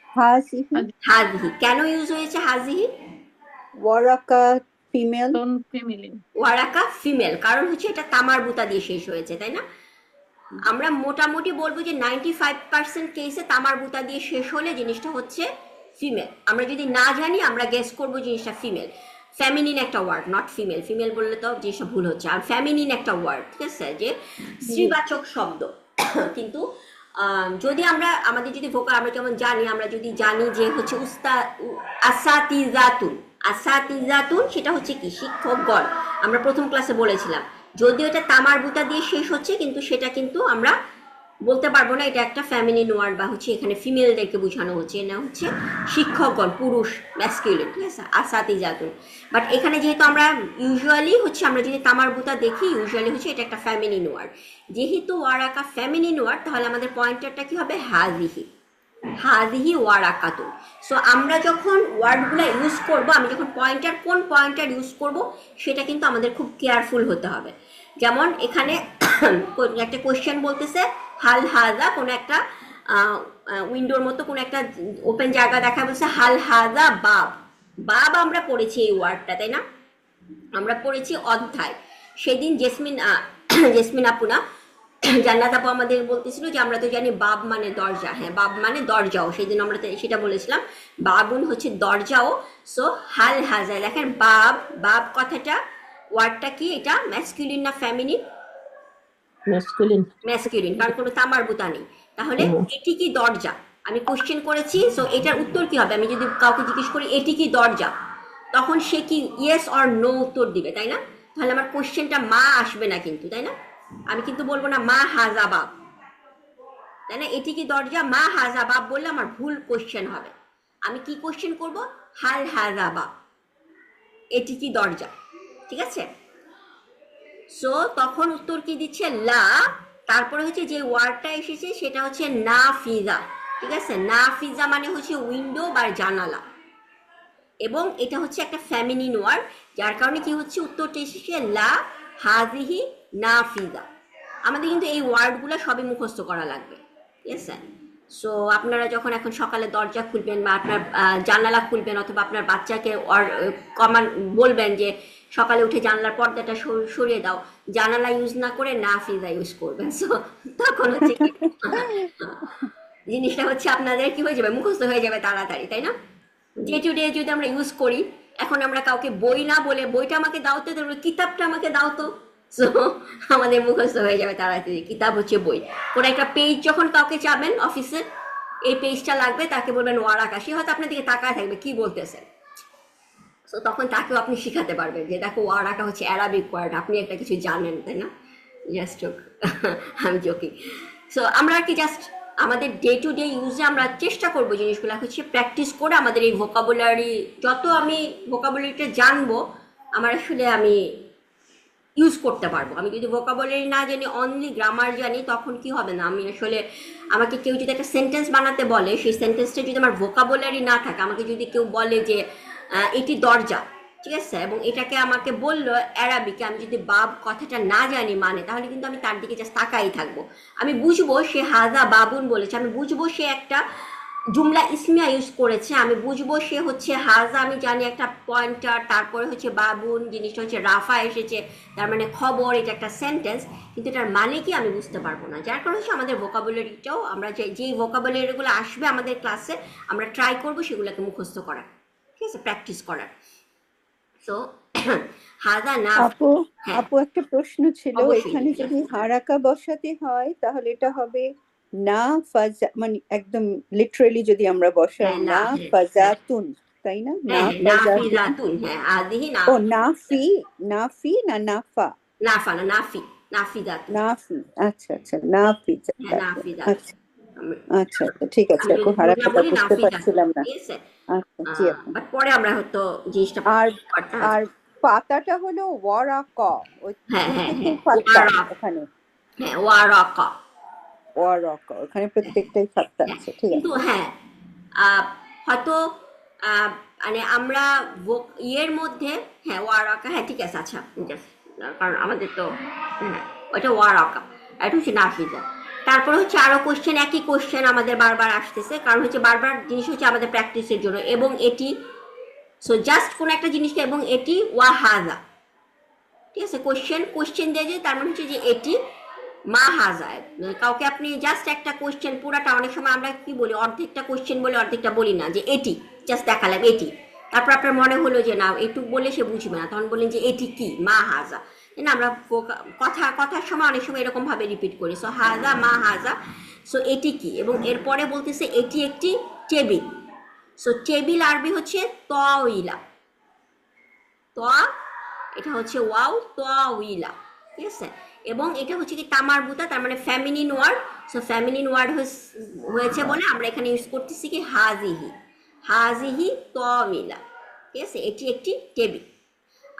হাজিহি। হাজিহি। কেন ইউজ হয়েছে হাজিহি? Waraqah female. তন ফেমিলিন। ওয়ারাকা ফিমেল, কারণ হচ্ছে এটা তামার বুতা দিয়ে শেষ হয়েছে, তাই না? আমরা মোটামুটি বলবো যে 95% কেসে তামার বুতা দিয়ে শেষ হলে জিনিসটা হচ্ছে ফিমেল। আমরা যদি না জানি আমরা গেস করবো জিনিসটা ফিমেল। ফ্যামিনিন একটা ওয়ার্ড, নট ফিমেল। ফিমেল বললে তো জিনিসটা ভুল হচ্ছে। আর ফ্যামিনিন একটা ওয়ার্ড, ঠিক আছে, যে স্ত্রীবাচক শব্দ। কিন্তু যদি আমরা আমাদের যদি আমরা যেমন জানি, আমরা যদি জানি যে হচ্ছে আসাতিজাতুন, আসাতিজাতুন সেটা হচ্ছে কি শিক্ষকগণ, আমরা প্রথম ক্লাসে বলেছিলাম। যদিও এটা তামার বুতা দিয়ে শেষ হচ্ছে, কিন্তু সেটা কিন্তু আমরা বলতে পারবো না এটা একটা ফ্যামিলিন ওয়ার্ড বা হচ্ছে এখানে ফিমেলদেরকে বোঝানো হচ্ছে, না হচ্ছে শিক্ষকগণ, পুরুষ, ম্যাসকিউলিন, ঠিক আছে, আসাতিজাতুন। বাট এখানে যেহেতু আমরা ইউজুয়ালি হচ্ছে আমরা যদি তামার বুতা দেখি, ইউজুয়ালি হচ্ছে এটা একটা ফ্যামিলিন ওয়ার্ড। যেহেতু ওয়ারাকা ফ্যামিলিন ওয়ার্ড, তাহলে আমাদের পয়েন্টারটা কি হবে? হাজিহি, হাজিহি ওয়ারাকাতুন। সো আমরা যখন ওয়ার্ডগুলো ইউজ করব, আমি যখন কোন পয়েন্টার ইউজ করব সেটা কিন্তু আমাদের খুব কেয়ারফুল হতে হবে। যেমন এখানে একটা কোয়েশ্চেন বলতেছে হাল হাজা, কোনো একটা উইন্ডোর মতো কোনো একটা ওপেন জায়গা দেখা বলছে হাল হাজা বাব। বাব আমরা পড়েছি এই ওয়ার্ডটা, তাই না? আমরা পড়েছি অধ্যায়। সেদিন জেসমিন আপু না, জান্নাত আপু আমাদের বলতেছিল যে আমরা তো জানি বাব মানে দরজা। হ্যাঁ, বাব মানে দরজাও, সেদিন আমরা সেটা বলেছিলাম। বাবুন হচ্ছে দরজাও। সো হাল হাজা, দেখেন বাব, বাব কথাটা ওয়ার্ডটা কি, এটা ম্যাসকুলিন না ফ্যামিলিন? ম্যাসকুলিন, কারণ কোনো তামার বুতা নেই। তাহলে এটি কি দরজা, আমি কোশ্চেন করেছি। সো এটার উত্তর কি হবে? আমি যদি কাউকে জিজ্ঞেস করি এটি কি দরজা, তখন সে কি ইয়েস অর নো উত্তর দিবে, তাই না? তাহলে আমার কোশ্চেনটা মা আসবে না কিন্তু, তাই না? আমি কিন্তু বলবো না মা হাজা বাব, তাই না? এটি কি দরজা, মা হাজা বাব বললে আমার ভুল কোশ্চেন হবে। আমি কি কোশ্চেন করব? হাল হাজা বাব, এটি কি দরজা, ঠিক আছে? সো তখন উত্তর কি দিচ্ছে? লা। তারপরে হচ্ছে যে ওয়ার্ডটা এসেছে সেটা হচ্ছে নাফিজা, ঠিক আছে? নাফিজা মানে হচ্ছে উইন্ডো বা জানালা, এবং এটা হচ্ছে একটা ফ্যামিলিন ওয়ার্ড, যার কারণে কি হচ্ছে উত্তরটা এসেছে লা হাজিহি নাফিজা। আমাদের কিন্তু এই ওয়ার্ডগুলো সবই মুখস্থ করা লাগবে, ঠিক আছে? সো আপনারা যখন এখন সকালে দরজা খুলবেন বা আপনার জানালা খুলবেন, অথবা আপনার বাচ্চাকে বলবেন যে সকালে উঠে জানলার পর্দাটা সরিয়ে দাও, জানালা ইউজ না করে নাফিজা ইউজ করবেন। সো তখন হচ্ছে জিনিসটা হচ্ছে আপনাদের কি হয়ে যাবে, মুখস্থ হয়ে যাবে তাড়াতাড়ি, তাই না? ডে টু ডে যদি আমরা ইউজ করি, এখন আমরা কাউকে বই না বলে বইটা আমাকে দাও তো, কিতাবটা আমাকে দাও তো, সো আমাদের মুখস্থ হয়ে যাবে তাড়াতাড়ি। কিতাব হচ্ছে বই। কোনো একটা পেজ যখন কাউকে চাবেন অফিসে, এই পেজটা লাগবে, তাকে বলবেন ওয়ারাকা, সে হয়তো আপনার দিকে তাকায় থাকবে কি বলতেছেন। সো তখন তাকেও আপনি শিখাতে পারবেন যে দেখো ওয়ারাকা হচ্ছে অ্যারাবিক ওয়ার্ড, আপনি একটা কিছু জানেন, তাই না? জাস্ট আমি জোকিং। সো আমরা কি জাস্ট আমাদের ডে টু ডে ইউজে আমরা চেষ্টা করবো জিনিসগুলো হচ্ছে প্র্যাকটিস করে আমাদের এই ভোকাবুলারি, যত আমি ভোকাবুলারিটা জানবো আমার আসলে আমি ইউজ করতে পারবো। আমি যদি ভোকাবুলারি না জানি, অনলি গ্রামার জানি, তখন কি হবে না, আমি আসলে আমাকে কেউ যদি একটা সেন্টেন্স বানাতে বলে, সেই সেন্টেন্সটা যদি আমার ভোকাবুলারি না থাকে, আমাকে যদি কেউ বলে যে এটি দরজা, ঠিক আছে, এবং এটাকে আমাকে বললো অ্যারাবিকে, আমি যদি বাব কথাটা না জানি মানে, তাহলে কিন্তু আমি তার দিকে জাস্ট তাকাই থাকবো। আমি বুঝবো সে হাজা বাবুন বলেছে, আমি বুঝবো সে একটা জুমলা ইসমিয়া ইউজ করেছে, আমি বুঝবো সে হচ্ছে হাজা, আমি জানি একটা পয়েন্টার, তারপরে হচ্ছে বাবুন জিনিসটা হচ্ছে রাফা এসেছে, তার মানে খবর, এটা একটা সেন্টেন্স, কিন্তু এটার মানে কি আমি বুঝতে পারবো না। যার কারণে হচ্ছে আমাদের ভোকাবুলারিটাও, আমরা যেই ভোকাবুলারিগুলো আসবে আমাদের ক্লাসে, আমরা ট্রাই করবো সেগুলোকে মুখস্থ করার, ঠিক আছে, প্র্যাকটিস করার। সো হাজা না। আপু একটা প্রশ্ন ছিল, এখানে যদি হারাকা বসাতে হয় তাহলে এটা হবে না ফাজা, মানে একদম লিটারালি যদি আমরা বসাই না ফাজাতুন, তাই না? না ফাজাতুন, হ্যাঁ আদিহি না। ও নাফি, নাফি না নাফা? নাফা না, নাফি, নাফিদাতুন। নাফি, আচ্ছা আচ্ছা, নাফি, আচ্ছা আচ্ছা, ঠিক আছে আপু, হারাকাটা বুঝতে পারছিলাম না। আচ্ছা জি আপু। বাট পরে আমরা হয়তো জিনিসটা আর পাতাটা হলো ওয়ারাকা, ওই প্রত্যেকটাই পাতা ওখানে। হ্যাঁ ওয়ারাকা, ওয়ারাকা ওখানে প্রত্যেকটাই পাতা আছে, ঠিক আছে। কিন্তু হ্যাঁ হয়তো মানে আমরা ইয়ের মধ্যে, হ্যাঁ ওয়ারাকা, হ্যাঁ ঠিক আছে, আচ্ছা, কারণ আমাদের তো ওইটা ওয়ারাকা, এটা হচ্ছে নাফিজা। তারপরে হচ্ছে আরো কোশ্চেন, একই কোশ্চেন আমাদের বারবার আসতেছে, কারণ হচ্ছে বারবার জিনিস হচ্ছে আমাদের প্র্যাকটিসের জন্য, এবং এটি সো জাস্ট কোন একটা জিনিসকে, এবং এটি ওয়া হাজা, ঠিক আছে, কোশ্চেন দিয়ে যে তার মানে হচ্ছে যে এটি মা হাজা। কাউকে আপনি জাস্ট একটা কোশ্চেন পুরাটা, অনেক সময় আমরা কি বলি অর্ধেকটা কোশ্চেন বলে অর্ধেকটা বলি না, যে এটি জাস্ট দেখালাম এটি, তারপর আপনার মনে হলো যে না এটুক বলে সে বুঝবে না, তখন বললেন যে এটি কি মা হাজা। না আমরা কথার সময় অনেক সময় এরকম ভাবে রিপিট করি, সো হাজা মা হাজা, সো এটি কি, এবং এরপরে বলতেছে এটি একটি টেবিল। সো টেবিল আরবি হচ্ছে তওইলা, এটা হচ্ছে ওয়াও তওইলা, ঠিক আছে, এবং এটা হচ্ছে কি তামারবুতা, তার মানে feminine word. So feminine word হয়েছে বলে আমরা এখানে ইউজ করতেছি কি হাজিহি, হাজিহি তওইলা, ঠিক আছে, এটি একটি টেবিল।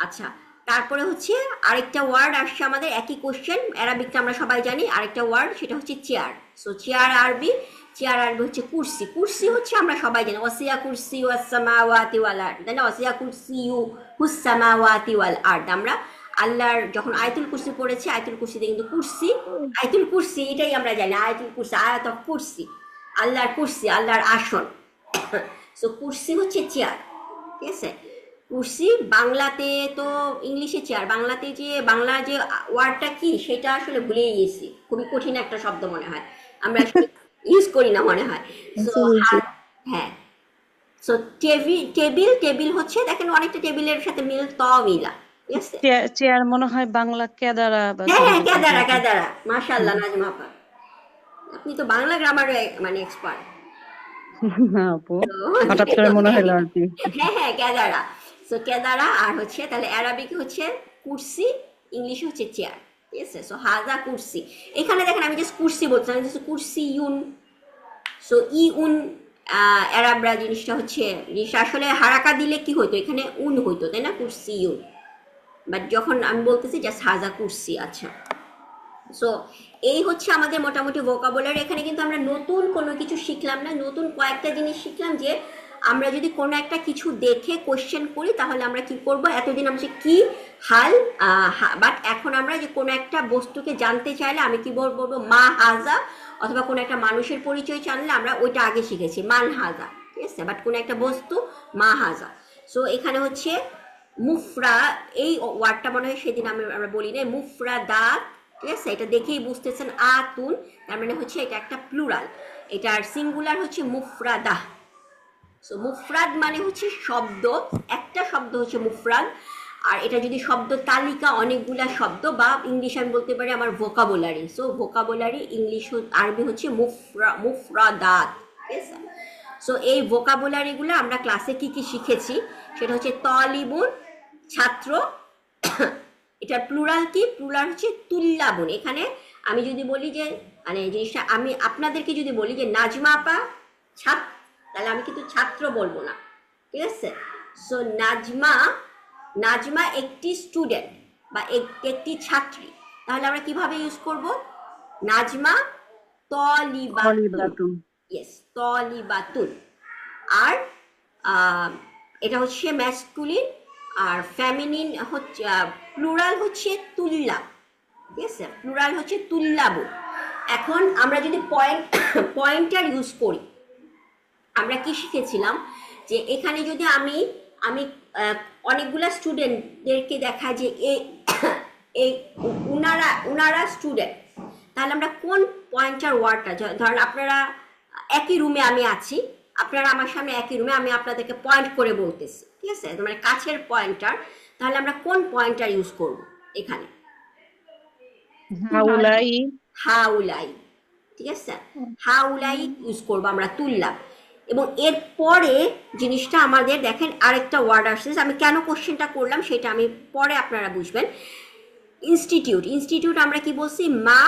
আচ্ছা, তারপরে হচ্ছে আরেকটা ওয়ার্ড আসছে আমাদের, একই কোশ্চেন, অ্যারাবিকটা আমরা সবাই জানি, আরেকটা ওয়ার্ড সেটা হচ্ছে চেয়ার। সো চেয়ার আরবি হচ্ছে কুরসি। কুরসি হচ্ছে আমরা সবাই জানি ওয়াসিয়া কুরসি ওয়াস সামাওয়াতি ওয়াল আরদ, তাই না, ওয়াসিয়া কুরসিয়ু হুস সামাওয়াতি ওয়াল আরদ। আমরা আল্লাহর যখন আয়াতুল কুরসি পড়েছি, আয়াতুল কুরসিতে কিন্তু কুরসি, আয়াতুল কুরসি এটাই আমরা জানি, আয়াতুল কুরসি, আয়াত অফ কুরসি, আল্লাহর কুরসি, আল্লাহর আসন। সো কুরসি হচ্ছে চেয়ার, ঠিক আছে। কুরসি বাংলাতে তো, ইংলিশে চেয়ার, বাংলাতে যে বাংলা যে ওয়ার্ডটা কি সেটা আসলে ভুলে গেছি, খুবই কঠিন একটা শব্দ মনে হয়, আমরা ইউজ করি না মনে হয়। সো হ্যাঁ, সো টেবিল হচ্ছে, দেখেন অনেকটা টেবিলের সাথে মিল তওইলা, ঠিক আছে। চেয়ার মনে হয় বাংলা কেদারা বা হ্যাঁ কেদারা, মাশাআল্লাহ নাজমা আপা, আপনি তো বাংলা গ্রামারে মানে এক্সপার্ট। আপু হঠাৎ করে মনে হলো আর কি। হ্যাঁ কেদারা, সো কেদারা, আর হচ্ছে তাহলে অ্যারাবিক হচ্ছে কুরসি, ইংলিশ হচ্ছে চেয়ার, ঠিক আছে। সো হাজা কুরসি, এখানে দেখেন আমি জাস্ট কুরসি বলছিলাম, কুরসি ইউন, সো ইউন, অ্যারাবরা জিনিসটা হচ্ছে, জিনিসটা আসলে হারাকা দিলে কি হইতো, এখানে উন হইতো, তাই না, কুরসি ইউন, বাট যখন আমি বলতেছি জাস্ট হাজা কুরসি। আচ্ছা, সো এই হচ্ছে আমাদের মোটামুটি ভোকাবুলারি। এখানে কিন্তু আমরা নতুন কোনো কিছু শিখলাম না, নতুন কয়েকটা জিনিস শিখলাম, যে আমরা যদি কোনো একটা কিছু দেখে কোশ্চেন করি তাহলে আমরা কি করব, এতদিন আমরা কি হাল, বাট এখন আমরা যে কোনো একটা বস্তুকে জানতে চাইলে আমি কি বলবো, মা হাজা, অথবা কোনো একটা মানুষের পরিচয় জানলে আমরা ওইটা আগে শিখেছি মান হাজা, ঠিক আছে, বাট কোনো একটা বস্তু মা হাজা। সো এখানে হচ্ছে মুফরা, এই ওয়ার্ডটা মনে হয় সেদিন আমরা বলি না, মুফরাদাত, ঠিক আছে, এটা দেখেই বুঝতেছেন, আতুন, তার মানে হচ্ছে এটা একটা প্লুরাল, এটার সিঙ্গুলার হচ্ছে মুফরাদা। সো মুফরাদ মানে হচ্ছে শব্দ, একটা শব্দ হচ্ছে মুফরাদ, আর এটা যদি শব্দ তালিকা, অনেকগুলা শব্দ, বা ইংলিশ আমি বলতে পারি আমার ভোকাবুলারি। সো ভোকাবুলারি ইংলিশ আরবি হচ্ছে মুফরাদাত, ঠিক আছে। সো এই ভোকাবুলারিগুলো আমরা ক্লাসে কি কি শিখেছি সেটা হচ্ছে তলিবুন, ছাত্র, এটার প্লুরাল কি, প্লুরাল হচ্ছে তুল্লাবুন। এখানে আমি যদি বলি যে মানে জিনিসটা আমি আপনাদেরকে যদি বলি যে নাজমা আপা ছাত্র, তাহলে আমি কিন্তু ছাত্র বলবো না, ঠিক আছে। সো নাজমা একটি স্টুডেন্ট বা একটি ছাত্রী, তাহলে আমরা কিভাবে ইউজ করব, নাজমা তলিবাতুন, ইয়েস তলিবাতুন। আর এটা হচ্ছে ম্যাসকুলিন, আর ফেমিনিন হচ্ছে, প্লুরাল হচ্ছে তুল্লাব, ঠিক আছে, প্লুরাল হচ্ছে তুল্লাবু। এখন আমরা যদি পয়েন্টার ইউজ করি, আমরা কি শিখেছিলাম যে এখানে যদি আমি অনেকগুলা স্টুডেন্টদেরকে দেখা যে এই উনারা স্টুডেন্ট, তাহলে আমরা কোন পয়েন্টার ওয়ার্ডটা, ধরেন আপনারা একই রুমে আমি আছি, আপনারা আমার সামনে একই রুমে, আমি আপনাদেরকে পয়েন্ট করে বলতেছি, ঠিক আছে, মানে কাছের পয়েন্টার, তাহলে আমরা কোন পয়েন্টার ইউজ করব এখানে, হাউলাই, ঠিক আছে, হাউলাই ইউজ করবো আমরা তুল্লাব। এবং এরপরে জিনিসটা আমাদের দেখেন আরেকটা ওয়ার্ড আসছে, আমি কেন কোশ্চেনটা করলাম সেটা আমি পরে আপনারা বুঝবেন। ইনস্টিটিউট আমরা কি বলছি, মা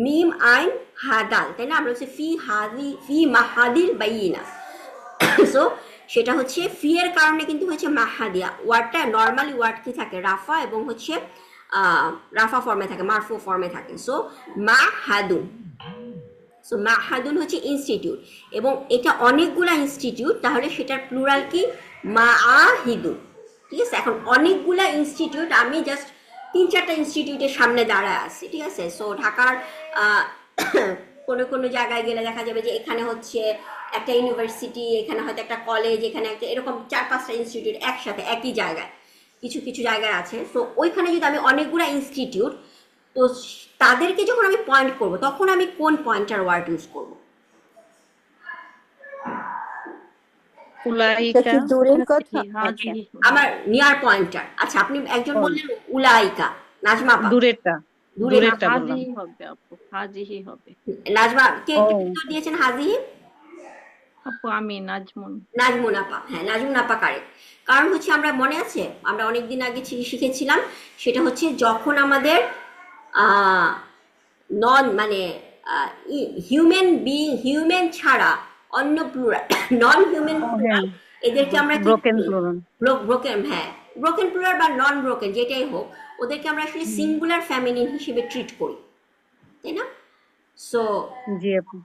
মিম আইন হাদাল, তাই না, আমরা হচ্ছে ফি মাহাদির বাইনা। সো সেটা হচ্ছে ফি এর কারণে কিন্তু হচ্ছে মাহাদিয়া, ওয়ার্ডটা নর্মালি ওয়ার্ড কি থাকে, রাফা, এবং হচ্ছে রাফা ফর্মে থাকে, মারফু ফর্মে থাকে। সো মাহাদুন, সো মাহাদুন হচ্ছে ইনস্টিটিউট, এবং এটা অনেকগুলা ইনস্টিটিউট, তাহলে সেটার প্লুরাল কি, মাআহিদুন, ঠিক আছে। এখন অনেকগুলা ইনস্টিটিউট, আমি জাস্ট 3-4টা ইনস্টিটিউটের সামনে দাঁড়ায় আছি, ঠিক আছে। সো ঢাকার কোনো কোনো জায়গায় গেলে দেখা যাবে যে এখানে হচ্ছে একটা ইউনিভার্সিটি, এখানে হয়তো একটা কলেজ, এখানে একটা এরকম 4-5টা ইনস্টিটিউট একসাথে একই জায়গায় কিছু কিছু জায়গায় আছে। সো ওইখানে যদি আমি অনেকগুলো ইনস্টিটিউট, তো তাদেরকে যখন আমি পয়েন্ট করব তখন আমি কোন পয়েন্টার ওয়ার্ড ইউজ করব? উলাইকা এটা কি দূরের কথা? হাজিহি আচ্ছা, হবে। আমার নিয়ার পয়েন্টার। আচ্ছা, আপনি একজন বললেন উলাইকা, নাজমা আপা। দূরেরটা দূরে দূরেরটা বললাম। হাজিহি হবে আপু, হাজিহি হবে। নাজমা কে ও কে উত্তর দিয়েছেন? হাজিহি, আপু আমি নাজমুন। নাজমুন আপা। হ্যাঁ, নাজমুন আপা কারেক্ট। কারণ হচ্ছে আমরা মনে আছে আমরা অনেকদিন আগে শিখেছিলাম, সেটা হচ্ছে যখন আমাদের নন মানে হিউম্যান ছাড়া অন্য প্লুরাল নন হিউম্যান হ্যাঁ, প্লুরাল, এদেরকে আমরা ব্রোকেন প্লুরাল। ব্রোকেন, হ্যাঁ ব্রোকেন প্লুরাল বা নন ব্রোকেন যেটাই হোক, ওদেরকে আমরা আসলে সিঙ্গুলার ফেমিনিন হিসেবে ট্রিট করি, তাই না? সো জি আপু।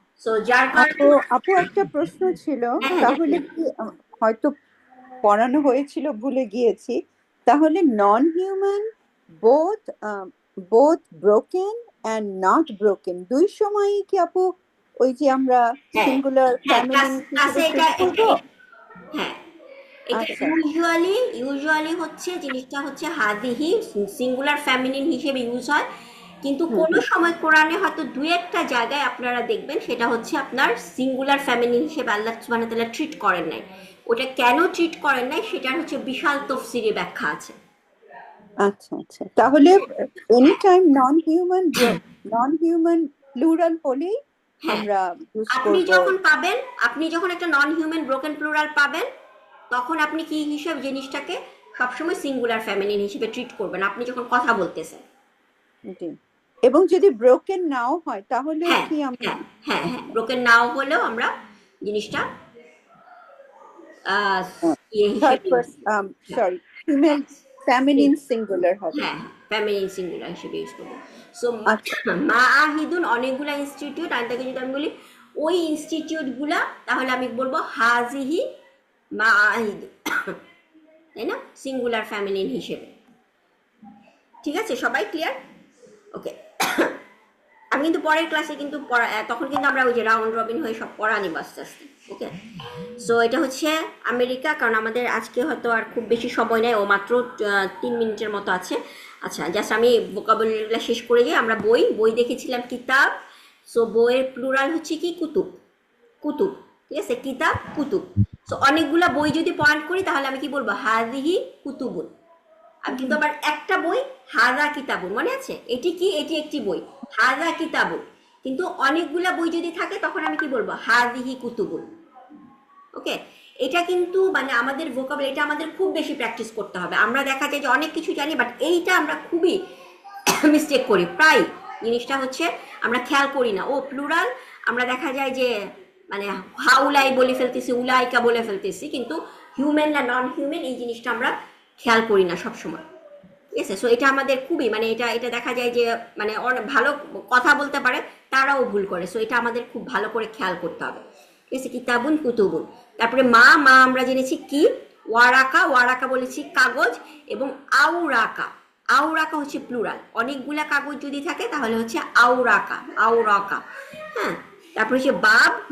যার কারণে আপু একটা প্রশ্ন ছিল, হ্যাঁ, হ্যাঁ, তাহলে কি হয়তো পড়ানো হয়েছিল ভুলে গিয়েছি, তাহলে নন human both both broken and not broken দুই সময়ই কি আপু ওই যে আমরা হ্যাঁ, সিঙ্গুলার হ্যাঁ ফ্যামিলি ক্লাসে হিসেবে এটা ট্রিট করব? হ্যাঁ, এটা আচ্ছা ইউজুয়ালি হচ্ছে জিনিসটা হচ্ছে হাদিহি সিঙ্গুলার ফেমিনিন হিসেবে ইউজ হয়, কিন্তু হুম, কোনো সময় কোরআনে হয়তো দুই একটা জায়গায় আপনারা দেখবেন সেটা হচ্ছে আপনার সিঙ্গুলার ফেমিনিন হিসেবে আল্লাহ সুবহানাহু ওয়া তাআলা ট্রিট করেন নাই। ওটা কেন ট্রিট করেন নাই সেটার হচ্ছে বিশাল তফসিরি ব্যাখ্যা আছে। আচ্ছা আচ্ছা, তাহলে এনি টাইম নন হিউম্যান প্লুরাল হলেই হ্যাঁ, আমরা ইউজ আপনি করব। যখন পাবেন, আপনি যখন একটা নন হিউম্যান ব্রোকেন প্লুরাল পাবেন, তখন আপনি কি হিসেবে জিনিসটাকে সবসময় সিঙ্গুলার ফেমিনিন হিসেবে ট্রিট করবেন আপনি যখন কথা বলতেছেন। জি। এবং যদি ব্রোকেন নাও হয় তাহলেও হ্যাঁ, কি আমরা হ্যাঁ, হ্যাঁ, হ্যাঁ, ব্রোকেন নাও হলেও আমরা জিনিসটা আহ, ইয়ে থার্ড হিসেবে person sorry female feminine singular হবে? হ্যাঁ, ফ্যামিলি সিঙ্গুলার হিসেবে ইউজ করবো। সো আচ্ছা মাআহিদুন অনেকগুলা ইনস্টিটিউট, আর তাকে যদি আমি বলি ওই ইনস্টিটিউটগুলা, তাহলে আমি বলবো হাজিহি মাআহিদ, তাই না, সিঙ্গুলার ফ্যামিলিন হিসেবে। ঠিক আছে, সবাই ক্লিয়ার? ওকে। আমি কিন্তু পরের ক্লাসে কিন্তু তখন কিন্তু আমরা ওই যে রাউন্ড রবিন হয়ে সব পড়া নিব আস্তে আস্তে। ওকে, সো এটা হচ্ছে আমেরিকা, কারণ আমাদের আজকে হয়তো আর খুব বেশি সময় নেই, ও মাত্র 3 মিনিটের মতো আছে। আচ্ছা, জাস্ট আমি ভোকাবুলারিগুলো শেষ করে যাই। আমরা বই দেখেছিলাম কিতাব। সো বইয়ের প্লুরাল হচ্ছে কি? কুতুব। কুতুব, ঠিক আছে, কিতাব কুতুব। সো অনেকগুলা বই যদি পয়েন্ট করি তাহলে আমি কি বলবো? হাদিহি কুতুবুন। আমি কিন্তু আবার একটা বই হাদা কিতাবুন, মনে আছে? এটি কি? এটি একটি বই, হাদা কিতাবুন। কিন্তু অনেকগুলা বই যদি থাকে তখন আমি কি বলবো? হাদিহি কুতুবুন। ওকে, এটা কিন্তু মানে আমাদের ভোকাবুলারি, এটা আমাদের খুব বেশি প্র্যাকটিস করতে হবে। আমরা দেখা যায় যে অনেক কিছু জানি, বাট এইটা আমরা খুবই মিস্টেক করি প্রায়। জিনিসটা হচ্ছে আমরা খেয়াল করি না। ও প্লুরাল, আমরা দেখা যায় যে মানে হাউলাই বলে ফেলতেছি, উলাইকা বলে ফেলতেছি, কিন্তু হিউম্যান না নন হিউম্যান এই জিনিসটা আমরা খেয়াল করি না সবসময়। ঠিক আছে, সো এটা আমাদের খুবই মানে এটা দেখা যায় যে মানে অনেক ভালো কথা বলতে পারে তারাও ভুল করে। সো এটা আমাদের খুব ভালো করে খেয়াল করতে হবে। ঠিক আছে, কিতাবুন কুতুবুন। তারপরে মা আমরা জেনেছি কি? ওয়ারাকা বলেছি কাগজ, এবং আউরাকা হচ্ছে প্লুরাল। অনেকগুলা কাগজ যদি থাকে তাহলে হচ্ছে আউরাকা। হ্যাঁ, তারপর হচ্ছে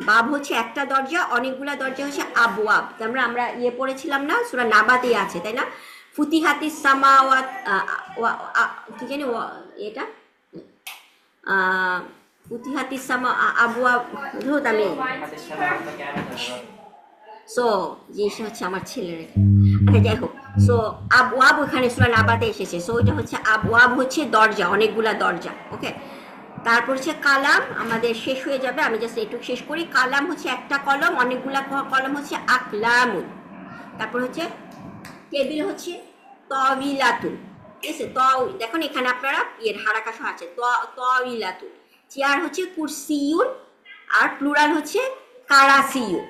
বাব হচ্ছে একটা দরজা, অনেকগুলা দরজা হচ্ছে আবওয়াব। আমরা ইয়ে পড়েছিলাম না, সূরা নাবাতে আছে, তাই না? ফুতিহাতিস সামাওয়াত, কি জানি এটা ফুতিহাতিস সামা আবওয়াব, ধুত আমি সো জিনিসটা হচ্ছে আমার ছেলের। আচ্ছা, যাই হোক, সো আবওয়াব ওখানে সূরা নাবাতে এসেছে। সো এটা হচ্ছে আবওয়াব হচ্ছে দরজা, অনেকগুলা দরজা। ওকে, তারপর হচ্ছে কালাম, আমাদের শেষ হয়ে যাবে, আমি জাস্ট এইটুকু শেষ করি। কালাম হচ্ছে একটা কলম, অনেকগুলা কলম হচ্ছে আকলামুন। তারপর হচ্ছে টেবিল হচ্ছে তবিলাতুন। ঠিক আছে, দেখুন এখানে আপনারা হারাকা সহ আছে, তবিলাতুন। চেয়ার হচ্ছে কুরসিউন, আর প্লুরাল হচ্ছে কারাসিউন।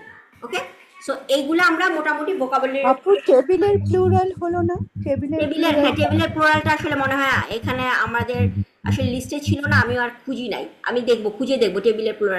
ওকে, সো এইগুলো আমরা মোটামুটি ভোকাবুলারি। আপু টেবিলের প্লুরাল হলো না? টেবিলের টেবিলের প্লুরালটা আসলে মনে হয় এখানে আমাদের আসলে লিস্টে ছিল না, আমি আর খুঁজে দেখবো টেবিলের প্লুরাল